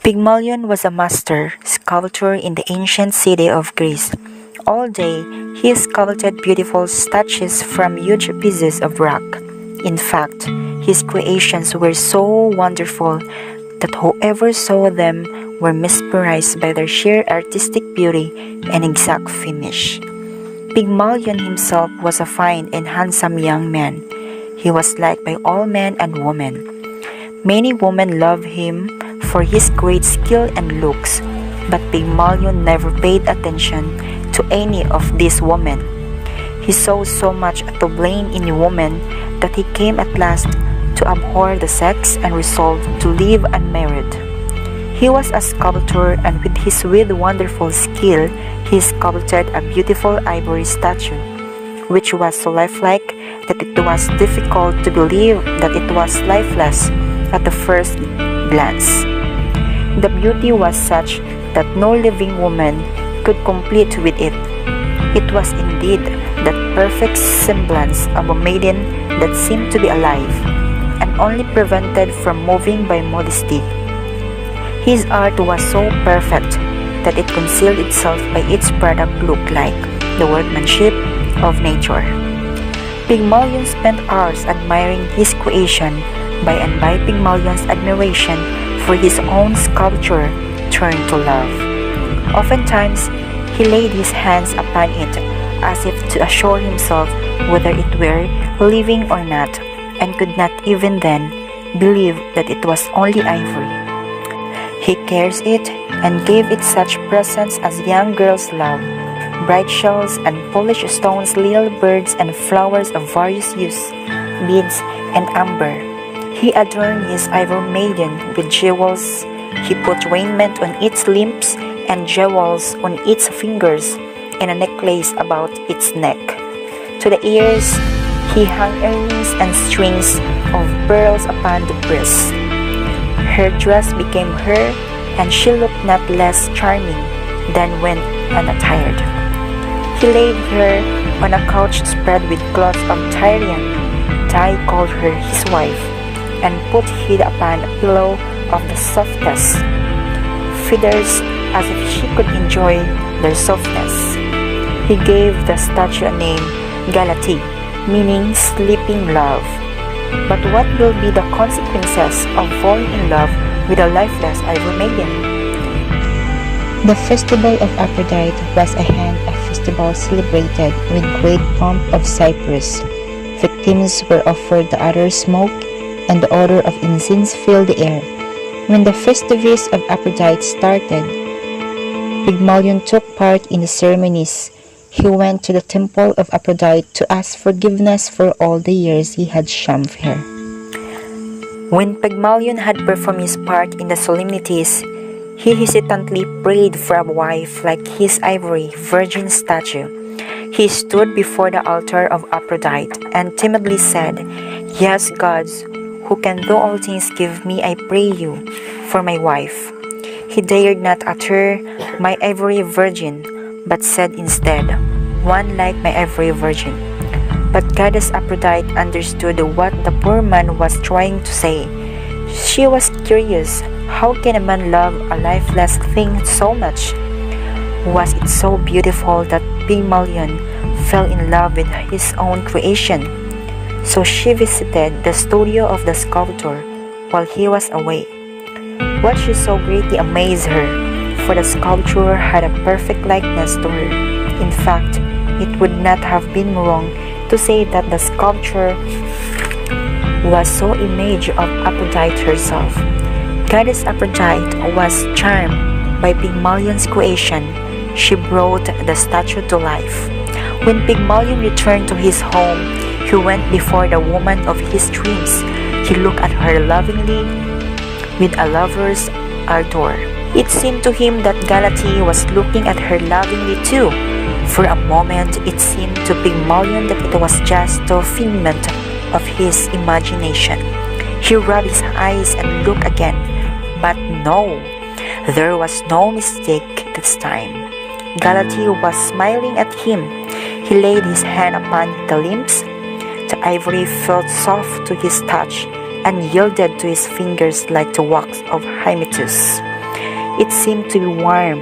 Pygmalion was a master sculptor in the ancient city of Greece. All day, he sculpted beautiful statues from huge pieces of rock. In fact, his creations were so wonderful that whoever saw them were mesmerized by their sheer artistic beauty and exact finish. Pygmalion himself was a fine and handsome young man. He was liked by all men and women. Many women loved him for his great skill and looks, but Pygmalion never paid attention to any of these women. He saw so much to blame in women that he came at last to abhor the sex and resolved to live unmarried. He was a sculptor, and with wonderful skill, he sculpted a beautiful ivory statue, which was so lifelike that it was difficult to believe that it was lifeless at the first glance. The beauty was such that no living woman could compete with it. It was indeed that perfect semblance of a maiden that seemed to be alive, and only prevented from moving by modesty. His art was so perfect that it concealed itself by its product looked like the workmanship of nature. Pygmalion spent hours admiring his creation, by and by Pygmalion's admiration for his own sculpture turned to love. Oftentimes, he laid his hands upon it as if to assure himself whether it were living or not, and could not even then believe that it was only ivory. He carries it and gave it such presents as young girls love, bright shells and polished stones, little birds and flowers of various hues, beads and amber. He adorned his ivory maiden with jewels. He put raiment on its limbs and jewels on its fingers, and a necklace about its neck. To the ears he hung earrings and strings of pearls upon the breasts. Her dress became her, and she looked not less charming than when unattired. He laid her on a couch spread with cloths of Tyrian. Ty called her his wife, and put head upon a pillow of the softest feathers, as if she could enjoy their softness. He gave the statue a name, Galetea, meaning sleeping love. But what will be the consequences of falling in love with a lifeless ivory maiden? The festival of Aphrodite was a festival celebrated with great pomp of cypress. Victims were offered the other smoke, and the odor of incense filled the air. When the festivities of Aphrodite started, Pygmalion took part in the ceremonies. He went to the temple of Aphrodite to ask forgiveness for all the years he had shunned her. When Pygmalion had performed his part in the solemnities, he hesitantly prayed for a wife like his ivory virgin statue. He stood before the altar of Aphrodite and timidly said, "Yes, gods, who can do all things, give me, I pray you, for my wife." He dared not utter "my ivory virgin," but said instead, "one like my ivory virgin." But goddess Aphrodite understood what the poor man was trying to say. She was curious, how can a man love a lifeless thing so much? Was it so beautiful that Pygmalion fell in love with his own creation? So she visited the studio of the sculptor while he was away. What she saw greatly amazed her, for the sculpture had a perfect likeness to her. In fact, it would not have been wrong to say that the sculpture was so image of Aphrodite herself. Goddess Aphrodite was charmed by Pygmalion's creation. She brought the statue to life. When Pygmalion returned to his home, he went before the woman of his dreams. He looked at her lovingly with a lover's ardor. It seemed to him that Galatea was looking at her lovingly too. For a moment, it seemed to Pygmalion that it was just a figment of his imagination. He rubbed his eyes and looked again, but no, there was no mistake this time. Galatea was smiling at him. He laid his hand upon the limbs. The ivory felt soft to his touch and yielded to his fingers like the wax of Hymettus. It seemed to be warm.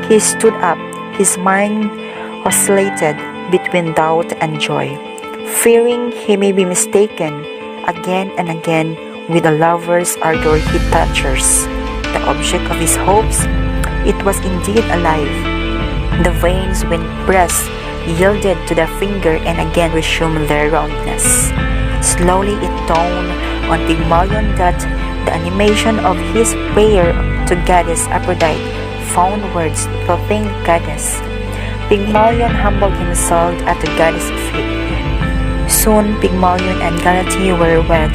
He stood up, his mind oscillated between doubt and joy, fearing he may be mistaken again and again with the lover's ardor he touches. The object of his hopes, it was indeed alive. The veins, when pressed, yielded to the finger and again resumed their roundness. Slowly it dawned on Pygmalion that the animation of his prayer to goddess Aphrodite found words to thank goddess. Pygmalion humbled himself at the goddess' feet. Soon Pygmalion and Galetea were wed,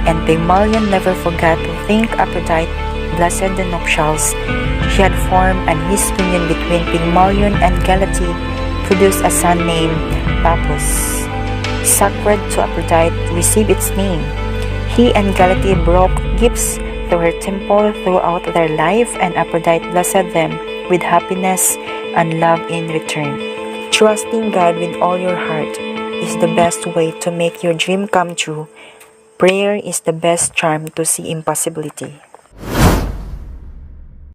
and Pygmalion never forgot to thank Aphrodite, blessed the nuptials she had formed, and his union between Pygmalion and Galetea produced a son named Paphos, sacred to Aphrodite, to receive its name. He and Galetea broke gifts to her temple throughout their life, and Aphrodite blessed them with happiness and love in return. Trusting God with all your heart is the best way to make your dream come true. Prayer is the best charm to see impossibility.